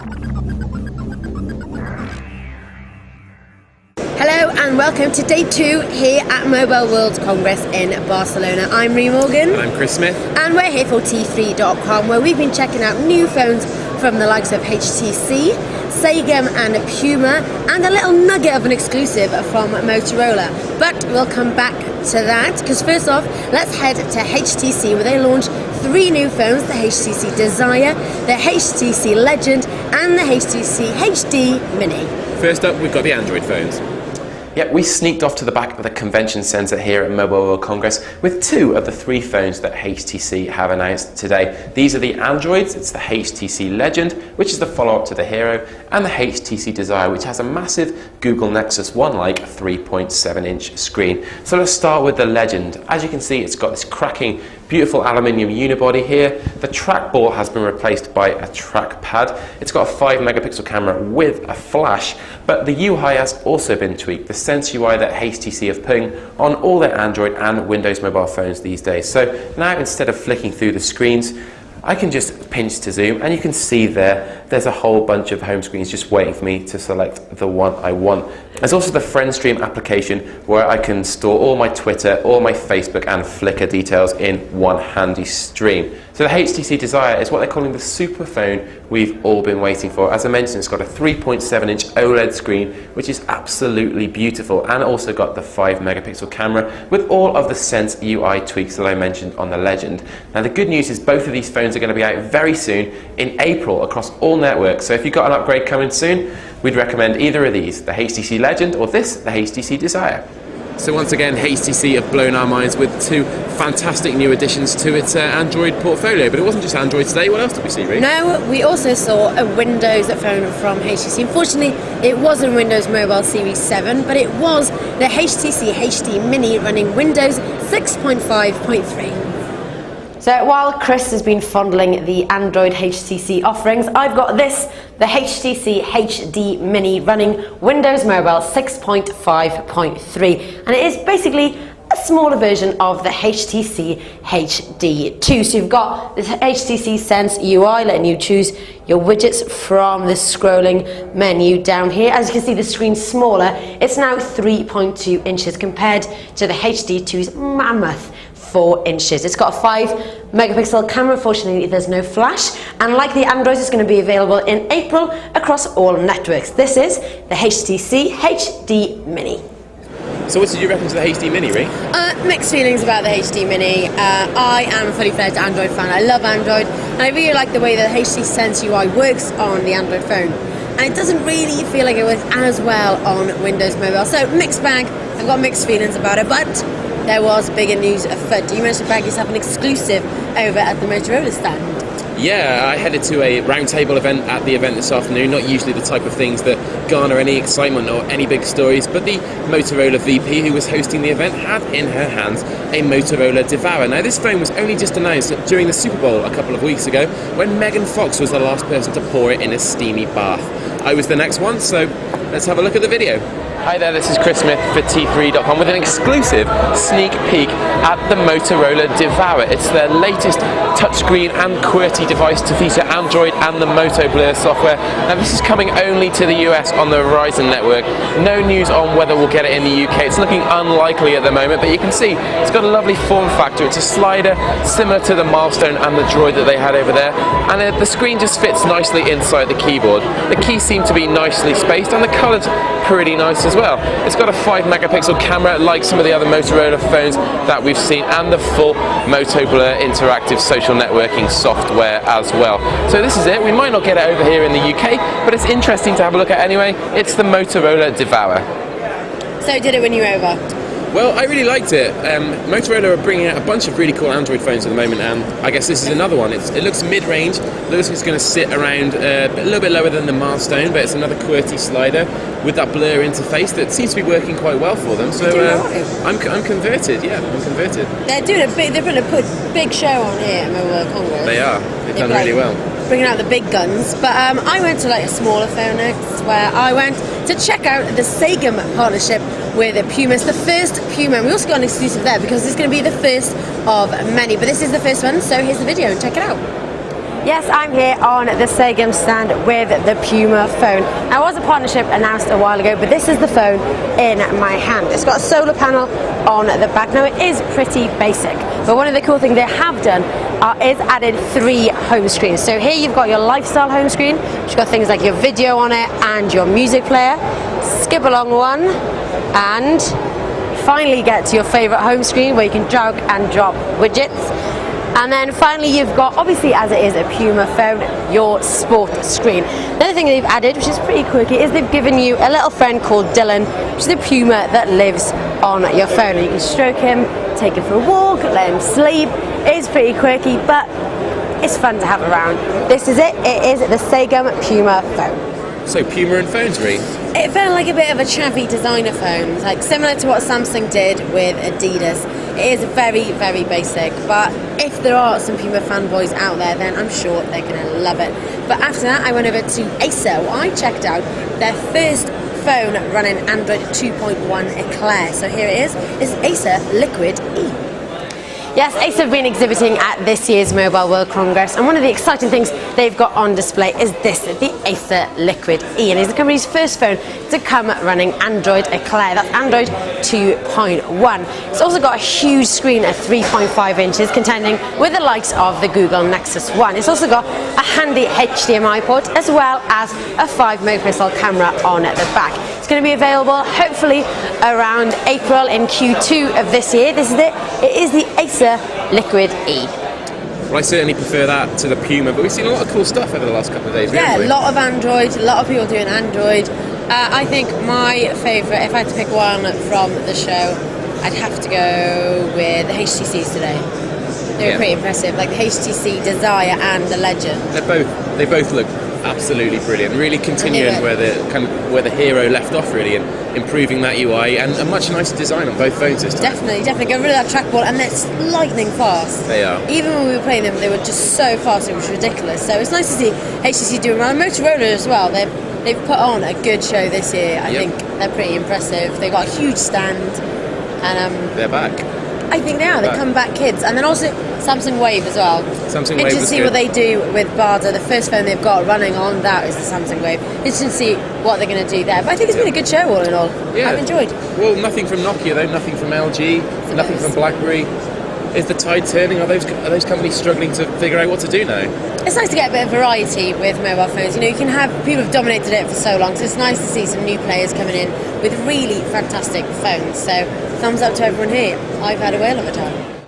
Hello and welcome to day 2 here at Mobile World Congress in Barcelona. I'm Ree Morgan. And I'm Chris Smith. And we're here for T3.com, where we've been checking out new phones from the likes of HTC, Sagem and Puma, and a little nugget of an exclusive from Motorola. But we'll come back to that, because first off, let's head to HTC, where they launched 3 new phones: the HTC Desire, the HTC Legend, and the HTC HD Mini. First up, we've got the Android phones. Yep, we sneaked off to the back of the convention centre here at Mobile World Congress with 2 of the 3 phones that HTC have announced today. These are the Androids. It's the HTC Legend, which is the follow-up to the Hero, and the HTC Desire, which has a massive Google Nexus 1-like 3.7-inch screen. So let's start with the Legend. As you can see, it's got this cracking, beautiful aluminium unibody here. The trackball has been replaced by a trackpad. It's got a 5-megapixel camera with a flash, but the UI has also been tweaked. The Sense UI that HTC have putting on all their Android and Windows mobile phones these days. So now, instead of flicking through the screens, I can just pinch to zoom, and you can see there's a whole bunch of home screens just waiting for me to select the one I want. There's also the FriendStream application, where I can store all my Twitter, all my Facebook and Flickr details in one handy stream. So the HTC Desire is what they're calling the super phone we've all been waiting for. As I mentioned, it's got a 3.7-inch OLED screen, which is absolutely beautiful, and also got the 5-megapixel camera with all of the Sense UI tweaks that I mentioned on the Legend. Now the good news is both of these phones are going to be out very soon in April across all networks. So if you've got an upgrade coming soon, we'd recommend either of these, the HTC Legend or the HTC Desire. So once again, HTC have blown our minds with 2 fantastic new additions to its Android portfolio. But it wasn't just Android today. What else did we see, Ree? No, we also saw a Windows phone from HTC. Unfortunately, it wasn't Windows Mobile Series 7, but it was the HTC HD Mini running Windows 6.5.3. So while Chris has been fondling the Android HTC offerings, I've got this, the HTC HD Mini running Windows Mobile 6.5.3, and it is basically a smaller version of the HTC HD2. So you've got this HTC Sense UI letting you choose your widgets from the scrolling menu down here. As you can see, the screen's smaller. It's now 3.2 inches compared to the HD2's mammoth 4 inches. It's got a 5-megapixel camera. Fortunately, there's no flash, and like the Androids, it's going to be available in April across all networks. This is the HTC HD Mini. So what did you reckon to the HD Mini, Ree? Mixed feelings about the HD Mini. I am a fully fledged Android fan. I love Android, and I really like the way that the HTC Sense UI works on the Android phone. And it doesn't really feel like it works as well on Windows Mobile. So mixed bag. I've got mixed feelings about it, but there was bigger news afoot. You managed to bag yourself an exclusive over at the Motorola stand. Yeah, I headed to a roundtable event at the event this afternoon. Not usually the type of things that garner any excitement or any big stories, but the Motorola VP who was hosting the event had in her hands a Motorola Devour. Now this phone was only just announced during the Super Bowl a couple of weeks ago, when Megan Fox was the last person to pour it in a steamy bath. I was the next one, so let's have a look at the video. Hi there, this is Chris Smith for T3.com with an exclusive sneak peek at the Motorola Devour. It's their latest touchscreen and QWERTY device to feature Android and the Moto Blur software. Now this is coming only to the US on the Verizon network. No news on whether we'll get it in the UK. It's looking unlikely at the moment, but you can see it's got a lovely form factor. It's a slider similar to the Milestone and the Droid that they had over there, and the screen just fits nicely inside the keyboard. The keys seem to be nicely spaced, and the colours pretty nice as well. It's got a 5-megapixel camera like some of the other Motorola phones that we've seen, and the full Moto Blur interactive social networking software as well. So this is it. We might not get it over here in the UK, but it's interesting to have a look at anyway. It's the Motorola Devour. So did it win you over? Well, I really liked it. Motorola are bringing out a bunch of really cool Android phones at the moment, and I guess this is another one. It looks mid-range. It looks like it's going to sit around a little bit lower than the Milestone, but it's another QWERTY slider with that blur interface that seems to be working quite well for them. So I'm converted. Yeah, I'm converted. They're doing they're going to put a big show on here at Mobile World Congress. They are. They've done really well. Bringing out the big guns, but I went to like a smaller phone next, where I went to check out the Sagem partnership with Puma. It's the first Puma, and we also got an exclusive there because it's going to be the first of many, but this is the first one, so here's the video and check it out. Yes, I'm here on the Sagem stand with the Puma phone. Now, was a partnership announced a while ago, but this is the phone in my hand. It's got a solar panel on the back. Now, it is pretty basic, but one of the cool things they have done is added 3 home screens. So here you've got your lifestyle home screen, which has got things like your video on it and your music player. Skip along one, and finally get to your favorite home screen where you can drag and drop widgets. And then finally you've got, obviously as it is a Puma phone, your sport screen. Another thing they've added, which is pretty quirky, is they've given you a little friend called Dylan, which is a Puma that lives on your phone. And you can stroke him, take him for a walk, let him sleep. It is pretty quirky, but it's fun to have around. This is it. It is the Sagem Puma phone. So Puma and phones, really? It felt like a bit of a chavvy designer phone, like similar to what Samsung did with Adidas. It is very, very basic, but if there are some Puma fanboys out there, then I'm sure they're going to love it. But after that, I went over to Acer, where I checked out their first phone running Android 2.1 Eclair. So here it is. It's Acer Liquid E. Yes, Acer have been exhibiting at this year's Mobile World Congress, and one of the exciting things they've got on display is this, the Acer Liquid E, and it's the company's first phone to come running Android Eclair. That's Android 2.1. It's also got a huge screen at 3.5 inches, contending with the likes of the Google Nexus 1. It's also got a handy HDMI port, as well as a 5-megapixel camera on the back. It's going to be available hopefully around April in Q2 of this year. This is it. It is the Acer Liquid E. Well, I certainly prefer that to the Puma, but we've seen a lot of cool stuff over the last couple of days. Yeah, haven't a we? lot of Android, a lot of people doing Android. I think my favourite, if I had to pick one from the show, I'd have to go with the HTCs today. They were pretty impressive, like the HTC Desire and the Legend. They both look absolutely brilliant. Really continuing where the Hero left off, really, and improving that UI and a much nicer design on both phones this time. Definitely. Get rid of that trackball, and it's lightning fast. They are. Even when we were playing them, they were just so fast, it was ridiculous. So it's nice to see HTC doing well. And Motorola as well. They've put on a good show this year. I think they're pretty impressive. They've got a huge stand, and they're back. I think they are. They come back kids, and then also Samsung Wave as well. Samsung Wave Interesting was to see good. what they do with Barda. The first phone they've got running on that is the Samsung Wave. Interesting to see what they're going to do there. But I think it's been a good show all in all. Yeah. I've enjoyed. Well, nothing from Nokia though. Nothing from LG. Nothing from BlackBerry. Is the tide turning? Are those companies struggling to figure out what to do now? It's nice to get a bit of variety with mobile phones. You know, you can have people have dominated it for so long, so it's nice to see some new players coming in with really fantastic phones. So thumbs up to everyone here. I've had a whale of a time.